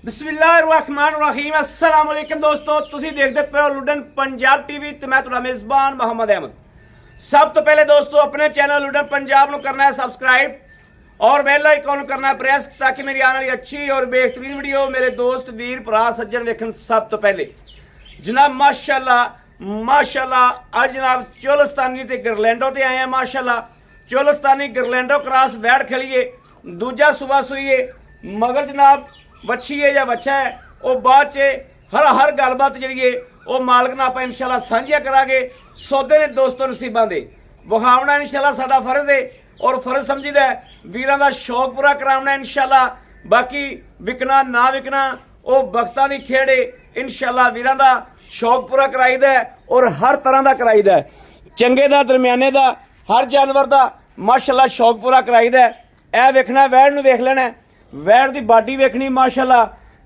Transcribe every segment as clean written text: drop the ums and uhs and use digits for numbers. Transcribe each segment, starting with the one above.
बिस्मिल्लाहिर्रहमानिर्रहीम अस्सलाम वालेकुम दोस्तों, तुसी देखते पे हो लुडन पंजाब टीवी ते मैं तुहाडा मेज़बान मोहम्मद अहमद। सब तो पहले दोस्तों अपने चैनल लुडन पंजाब को करना है सब्सक्राइब और बेल आइकन करना है प्रेस, ताकि मेरी आने वाली अच्छी और बेहतरीन वीडियो मेरे दोस्त वीर भरा सज्जन देखन। सब तो पहले जनाब माशाल्लाह माशाल्लाह आज जनाब चोलस्तानी ते गिरलैंडो ते आए हैं। माशाल्लाह चोलस्तानी गिरलैंडो क्रॉस बैठ खेलिए, दूजा सुबह सुईए मगर जनाब बच्ची है या बच्चा है वो बाद च हर गलबात जी है वो मालक ना आप इंशाल्लाह साझिया करांगे। सौदे ने दोस्तों नसीबा दे विखावना इंशाल्लाह साडा फर्ज है और फर्ज समझीदा है वीरां दा शौक पूरा करावना इंशाल्लाह। बाकी विकना ना विकना वो वक्तां दी खेड़ है, इंशाल्लाह वीरां दा शौक पूरा कराईदा है और हर तरह का कराईदा है, चंगे दा दरम्याने दा हर जानवर दा माशाल्लाह शौक पूरा कराईदा है। ए वेखना वैड़ नूं वेख लेना, वैड़ की बाडी वेखनी माशाल्लाह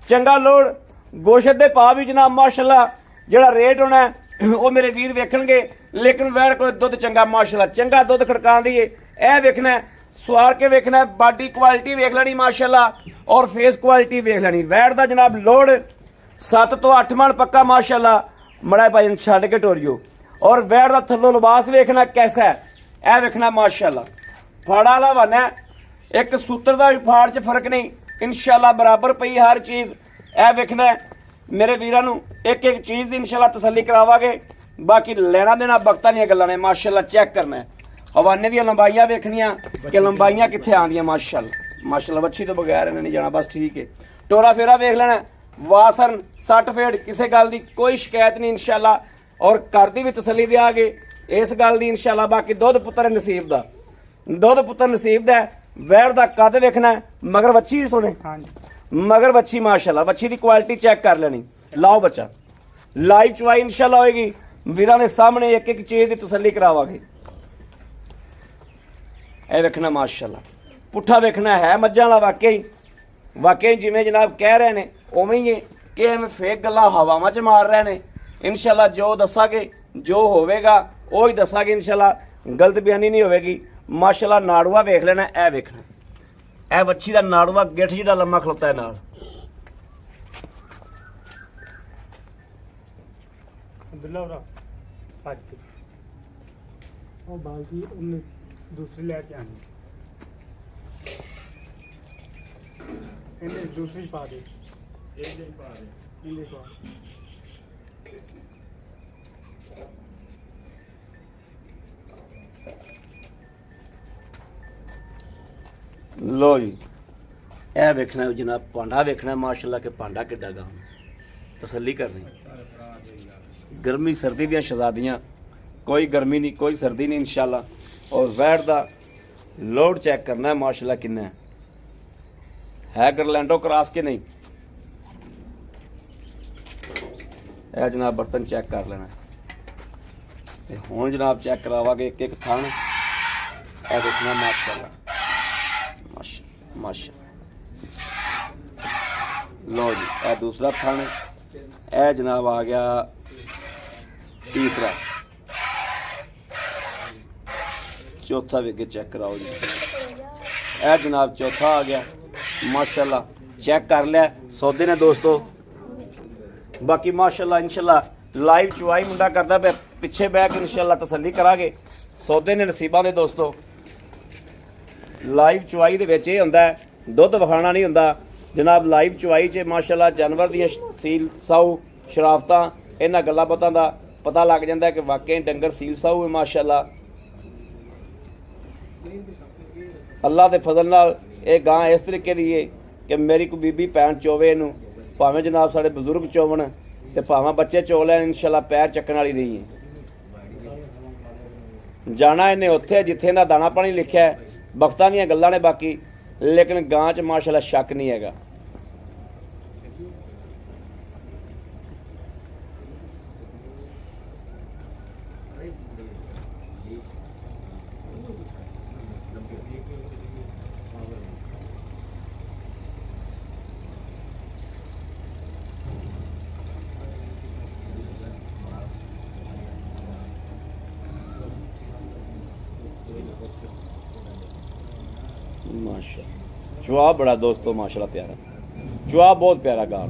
चंगा लोड़ गोशत के भाव भी जनाब माशाल्लाह जिहड़ा रेट होना है वो मेरे वीर वेखणगे। लेकिन वैड़ को दुध चंगा माशाल्लाह चंगा दुध खड़कांदी है। यह वेखना सवार के वेखना है, बाडी क्वालिटी वेख लेनी माशाल्लाह और फेस क्वालिटी वेख लेनी। वैड़ का जनाब लोड़ 7 तो 8 मन पक्का माशाल्लाह मड़ा भाई छड़ के टोरियो। और वैड़ का थल्लों लिबास वेखना कैसा है, यह वेखना माशाल्लाह फाड़ा वाला बना है, एक सूत्र का भी फाड़ च फर्क नहीं, इंशाल्लाह बराबर पई हर चीज़। यह वेखना मेरे वीरां नूं एक एक चीज़ की इंशाल्लाह तसल्ली करावांगे। बाकी लेना देना वक्तां दीयां गल्लां ने माशाल्लाह चेक करना है। हवाने दी लंबाइयां वेखनियां कि लंबाइयां कित्थे आंदियां माशाल्लाह माशाल्लाह। बच्ची तो बगैर इन्हें नहीं जाना, बस ठीक है। टोरा फेरा वेख लेना, वासन 60 फेड़ किसी गल की कोई शिकायत नहीं इंशाल्लाह। और घर की भी तसल्ली देंगे इस गल की इंशाल्लाह। बाकी दुध पुत्र नसीब का, दुध पुत्र नसीब का। वैड़ का कद वेखना मगर बच्ची भी सुने मगर बच्ची माशाल्लाह बच्ची की क्वालिटी चेक कर लेनी। लाओ बच्चा लाइव चुवाई इंशाल्लाह होएगी, वीरां दे सामने एक एक चीज़ की तसल्ली करावांगे। यह वेखना माशाल्लाह पुट्ठा वेखना है मज्जां वाला वाकई जिवें जनाब कह रहे हैं उवें ही है कि एवं फेक गल्लां हवावां च मार रहे हैं। इंशाल्लाह जो दसांगे जो होवेगा वो ही दसांगे इंशाल्लाह, गलत बयानी नहीं होवेगी माशाल्लाह। नाड़ुआ वेख लेना, ए वेखना ए बच्ची का नाड़ुआ गिठ जिहड़ा लम्मा खलोता है नाल। दूसरी लेके आनी दूसरी पा दे लो जी यह वेखना जनाब पांडा वेखना माशाल्लाह के पांडा किड्डा गा तसल्ली करनी। गर्मी सर्दी दियां शहजादियां, कोई गर्मी नहीं कोई सर्दी नहीं इंशाल्लाह। और वैड़ का लोड चेक करना है माशाल्लाह किन्ना है गिरलैंडो क्रॉस के नहीं। यह जनाब बर्तन चेक कर लेना हुण जनाब चेक करावांगे एक एक थान। यह देखना माशाल्लाह माशाल्लाह। लो जी यह दूसरा थान, यह जनाब आ गया तीसरा, चौथा भी चेक कराओ जी। यह जनाब चौथा आ गया माशाल्लाह, चेक कर लिया सौदे ने दोस्तों। बाकी माशाल्लाह इंशाल्लाह लाइव चुवाई मुंडा करता पे पिछे बह के इंशाल्लाह तसल्ली करांगे। सौदे ने नसीबा दे दोस्तों। लाइव चुवाई दे विच इह हुंदा है दुध विखाना नहीं हुंदा जनाब। लाइव चुवाई च माशाल्लाह जानवर दी सील साऊ शराफतां इन्हां गल्लां बातां दा पता लग जाता है कि वाकई डंगर सील साऊ है माशाल्लाह। अल्लाह के फजल नाल ये गां इस तरीके की है कि मेरी कोई बीबी भैन चोवे इनू, भावें जनाब साढ़े बजुर्ग चोवन ते भावें बच्चे चो लैन, इंशाल्लाह पैर चक्कण वाली नहीं है। जाना इन्हें उत्थे जिथे इहदा दाना पानी लिखा है, वक्तां दीयां गल्लां ने बाकी, लेकिन गां च माशाल्लाह शक नहीं हैगा। माशाल्लाह जवाब बड़ा दोस्तों माशाल्लाह प्यारा। जवाब बहुत प्यारा गाल।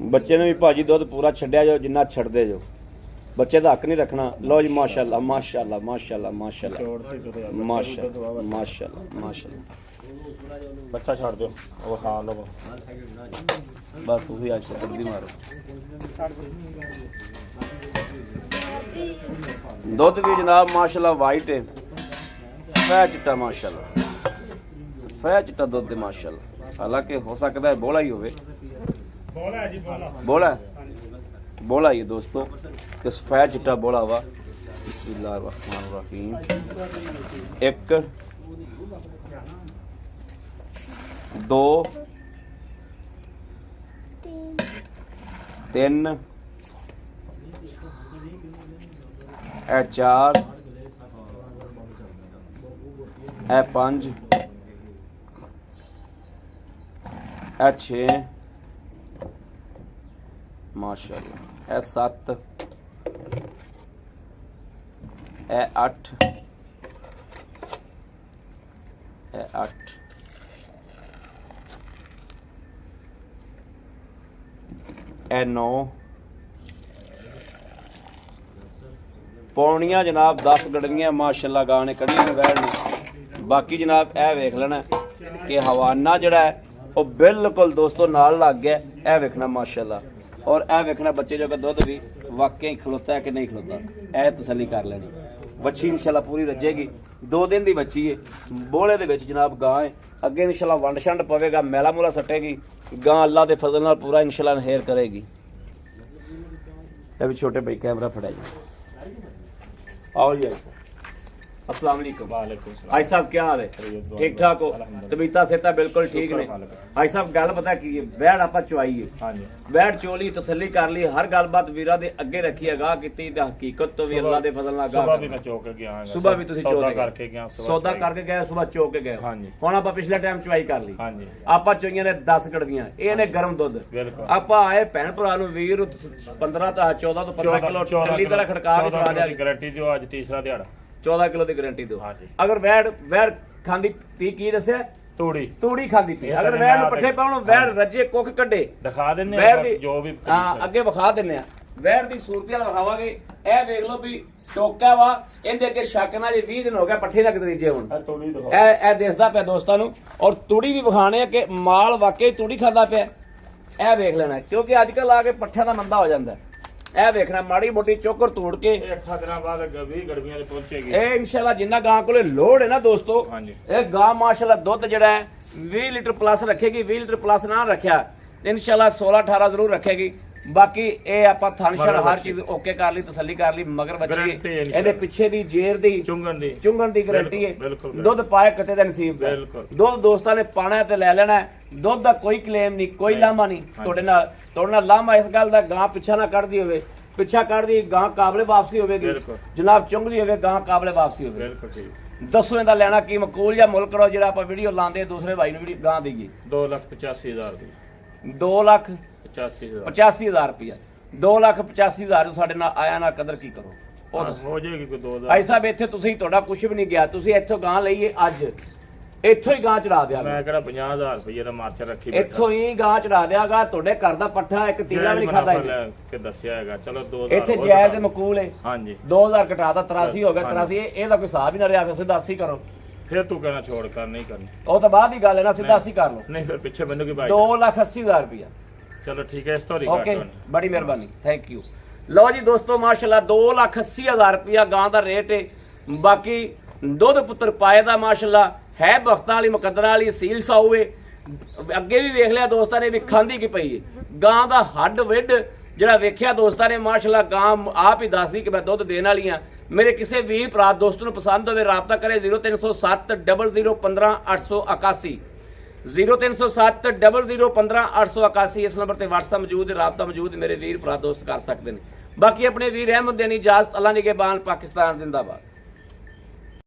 बच्चे ने भी भाजी दुध पूरा छड्या जो जिन्ना छड्डदे जो बच्चे का हक नहीं रखना। लो जी माशाल्लाह माशाल्लाह माशाल्लाह माशाल्लाह माशाल्लाह माशाल्लाह माशाल्लाह। बच्चा छोड़ दो वो खा लो बस तू भी आज तब्दी मारो। दुध भी जनाब माशाल्लाह वाइट है, सफेद चिट्टा माशाल्लाह, सफेद चिट्टा दुध है माशाल्लाह। हालांकि हो सकता है बोला ही होवे, बोला बोला ये दोस्तों तो सफेद चिट्टा बोला हुआ। बिस्मिल्लाहिर्रहमानिर्रहीम। एक दो तीन ए चार ए पांच ए छे माशाल्लाह ए सत्त ए अठ ए अठ ए नौ पौनियां जनाब 10 गड़ियां माशाल्लाह गाने कढ़ियां वैड़ ने। बाकी जनाब ए वेख लेना कि हवाना जड़ा है वो बिल्कुल दोस्तों नाल लग गया। ए वेखना माशाल्लाह और ए वेखना बच्चे जो दुध भी वाकई खलोता है कि नहीं खलोता, ए तसली कर लेनी। बच्ची इंशाल्लाह पूरी रजेगी, 2 दिन की बच्ची है। बोले दे विच जनाब गां है, अगे इंशाल्लाह वंड शंड पवेगा, मैला मूला सटेगी गां। अल्लाह के फजल नाल पूरा इंशाल्लाह नहेर करेगी। ये भी छोटे भाई कैमरा फड़ाइए। आओ जी अस्सलाम वालेकुम। भाई साहब क्या हाल है? ठीक ठाक हो? तबीयत सेहत बिल्कुल ठीक ने? भाई साहब गल पता की है, वैड़ आप चुआई है, वैड़ चोली तसली कर ली, हर गलबात वीरा दे अगे रखी है, गाह की हकीकत तो भी अल्लाह दे फजल नाल गाह। सुबह भी तुसीं चो करके गए, सौदा करके गए, सुबह चो के गए। हुण आपां पिछले टाइम चुआई कर ली, आपां चोईयां ने 10 कड़दियां, ये ने गरम दुध। आपां आए भैन भरा नूं वीर 15 तो 14 तो 15 किलो टल्ली तरह खड़का के चुआ दिया। गारंटी दिओ अज तीसरा दिहाड़ा 14 किलो की गारंटी दो। अगर वैड़ वैड़ खांदी पी की दस्या तूड़ी तूड़ी खांदी पी। अगर वैड़ नूं पट्ठे पाउण वैड़ रजे कुक कड्डे दिखा दिन्ने आ, जो भी हां अगे विखा दिन्ने आ। वैड़ दी सूरत हाल विखावांगे। ए देख लो भी टोका वा, इहदे अगे शक ना जे 20 दिन हो गए पट्ठे ना कदरीजे हुण। तूड़ी दिखाओ, ए दिसदा पिया दोस्तां नूं। और तूड़ी भी विखाणे आ कि माल वाकई तूड़ी खांदा पिया। ए वेख लेना क्योंकि अजकल आ के पट्ठिਆਂ ਦਾ ਮੰਦਾ ਹੋ ਜਾਂਦਾ। ਇਹ ਵੇਖਣਾ ਮਾੜੀ ਮੋਟੀ ਚੋਕਰ ਤੋੜ ਕੇ 8 ਦਿਨਾਂ ਬਾਅਦ 20 ਗੜਵੀਆਂ ਦੇ ਪਹੁੰਚੇਗੀ। ਇਹ ਇਨਸ਼ਾਅੱਲਾ ਜਿੰਨਾ ਗਾਂ ਕੋਲੇ ਲੋੜ ਹੈ ਨਾ ਦੋਸਤੋ, ਇਹ ਗਾਂ ਮਾਸ਼ਾਅੱਲਾ ਦੁੱਧ ਜਿਹੜਾ ਹੈ 20 ਲੀਟਰ ਪਲੱਸ ਰੱਖੇਗੀ। 20 ਲੀਟਰ ਪਲੱਸ ਨਾ ਰੱਖਿਆ ਤੇ ਇਨਸ਼ਾਅੱਲਾ 16 18 ਜ਼ਰੂਰ ਰੱਖੇਗੀ। ਬਾਕੀ ਇਹ ਆਪਾਂ ਥਣਸ਼ਣ ਹਰ ਚੀਜ਼ ਓਕੇ ਕਰ ਲਈ, ਤਸੱਲੀ ਕਰ ਲਈ। ਮਗਰ ਬੱਚੀ ਇਹਦੇ ਪਿੱਛੇ ਦੀ ਜੇਰ ਦੀ ਚੁੰਗਣ ਦੀ ਗਾਰੰਟੀ ਹੈ। ਦੁੱਧ ਪਾਏ ਕਿਤੇ ਦਾ ਨਸੀਬ ਹੈ। ਦੁੱਧ ਦੋਸਤਾਂ ਨੇ ਪਾਣਾ ਤੇ ਲੈ ਲੈਣਾ। ਦੁੱਧ ਦਾ ਕੋਈ ਕਲੇਮ ਨਹੀਂ, ਕੋਈ ਲਾਮਾ ਨਹੀਂ। ਤੁਹਾਡੇ ਨਾਲ ਲਾਮਾ ਇਸ ਗੱਲ ਦਾ ਗਾਂ ਪਿੱਛਾ ਨਾ ਕੱਢਦੀ ਹੋਵੇ, ਪਿੱਛਾ ਕੱਢਦੀ ਗਾਂ ਕਾਬਲੇ ਵਾਪਸੀ ਹੋਵੇਗੀ। ਜਨਾਬ ਚੁੰਗਦੀ ਹੋਵੇ ਗਾਂ ਕਾਬਲੇ ਵਾਪਸੀ ਹੋਵੇ। ਦੱਸੋ ਇਹਦਾ ਲੈਣਾ ਕੀ ਮਕੂਲ ਜਾਂ ਮੁੱਲ ਕਰੋ ਜਿਹੜਾ ਆਪਾਂ ਵੀਡੀਓ ਲਾਉਂਦੇ ਦੂਸਰੇ ਭਾਈ ਨੂੰ ਵੀ ਗਾਂ ਦੇਈਏ। 2,85,000 ਦੀ 2,85,000 रुपया 2,85,000 ਸਾਡੇ ਨਾਲ ਆਇਆ ਨਾ ਕਦਰ ਕੀ ਕਰੋ ਉਹ ਹੋ ਜਾਏਗੀ ਕੋਈ 2,000। ਭਾਈ ਸਾਹਿਬ ਇੱਥੇ ਤੁਸੀਂ ਤੁਹਾਡਾ ਕੁਝ ਵੀ ਨਹੀਂ ਗਿਆ। ਤੁਸੀਂ ਇੱਥੋਂ ਗਾਂ ਲਈਏ ਅੱਜ ਇੱਥੋਂ ਹੀ ਗਾਂ ਚੜਾ ਦਿਆਂਗਾ ਮੈਂ ਕਿਹੜਾ 50,000 ਰੁਪਏ ਦਾ ਮਾਰਚ ਰੱਖੀ ਇੱਥੋਂ ਹੀ ਗਾਂ ਚੜਾ ਦਿਆਂਗਾ। ਤੁਹਾਡੇ ਘਰ ਦਾ ਪੱਠਾ ਇੱਕ ਤੀਲਾ ਵੀ ਨਹੀਂ ਖਾਦਾ ਕਿ ਦੱਸਿਆ ਹੈਗਾ। ਚਲੋ 2000 ਇੱਥੇ ਜਾਇਜ਼ ਮਕੂਲ ਹੈ। ਹਾਂਜੀ 2000 ਘਟਾਤਾ 83 ਹੋ ਗਿਆ। 83 ਇਹਦਾ ਕੋਈ ਹਿਸਾਬ ਹੀ ਨਾ ਰਿਹਾ। ਫਿਰ ਸਿੱਧਾ 80 ਕਰੋ। ਫਿਰ ਤੂੰ ਕਹਿਣਾ ਛੋੜ ਕਰ ਨਹੀਂ ਕਰਨੀ। ਉਹ ਤਾਂ ਬਾਅਦ ਦੀ ਗੱਲ ਹੈ ਨਾ, ਸਿੱਧਾ 80 ਕਰ ਲਓ। ਨਹੀਂ ਫਿਰ ਪਿੱਛੇ ਮੈਨੂੰ ਕੀ ਭਾਈ 2,80,000 ਰੁਪਇਆ। ਚਲੋ ਠੀਕ ਹੈ, ਇਸ ਤੋਂ ਓਕੇ ਬੜੀ ਮਿਹਰਬਾਨੀ, ਥੈਂਕ ਯੂ। ਲਓ ਜੀ ਦੋਸਤੋ ਮਾਸ਼ਾਅੱਲਾ 2,80,000 ਰੁਪਇਆ ਗਾਂ ਦਾ ਰੇਟ ਹੈ। ਬਾਕੀ ਦੁੱਧ ਪੁੱਤਰ ਪਾਏ ਦਾ ਮਾਸ਼ਾਅੱਲਾ ਹੈ, ਬਖਤਾਂ ਵਾਲੀ ਮੁਕੱਦਰਾਂ ਵਾਲੀ ਸੀਲ ਸਾਊ ਹੈ। ਅੱਗੇ ਵੀ ਵੇਖ ਲਿਆ ਦੋਸਤਾਂ ਨੇ ਵੀ ਖਾਂਦੀ ਕੀ ਪਈ ਹੈ। ਗਾਂ ਦਾ ਹੱਡ ਵਿੱਡ ਜਿਹੜਾ ਵੇਖਿਆ ਦੋਸਤਾਂ ਨੇ ਮਾਸ਼ਾਅੱਲਾ ਗਾਂ ਆਪ ਹੀ ਦੱਸਦੀ ਕਿ ਮੈਂ ਦੁੱਧ ਦੇਣ ਵਾਲੀ ਆ। ਮੇਰੇ ਕਿਸੇ ਵੀਰ ਭਰਾ ਦੋਸਤ ਨੂੰ ਪਸੰਦ ਹੋਵੇ ਰਾਬਤਾ ਕਰੇ 0307 0015 881 0307 0015 881। ਇਸ ਨੰਬਰ ਤੇ WhatsApp ਮੌਜੂਦ ਹੈ, ਰਾਬਤਾ ਮੌਜੂਦ ਹੈ। ਮੇਰੇ ਵੀਰ ਭਰਾ ਦੋਸਤ ਕਰ ਸਕਦੇ ਨੇ। ਬਾਕੀ ਆਪਣੇ ਵੀਰ ਅਹਿਮਦ ਦੇਣੀ ਇਜਾਜ਼ਤ। ਅੱਲਾ ਨਿਗਹਿਬਾਨ, ਪਾਕਿਸਤਾਨ ਜ਼ਿੰਦਾਬਾਦ।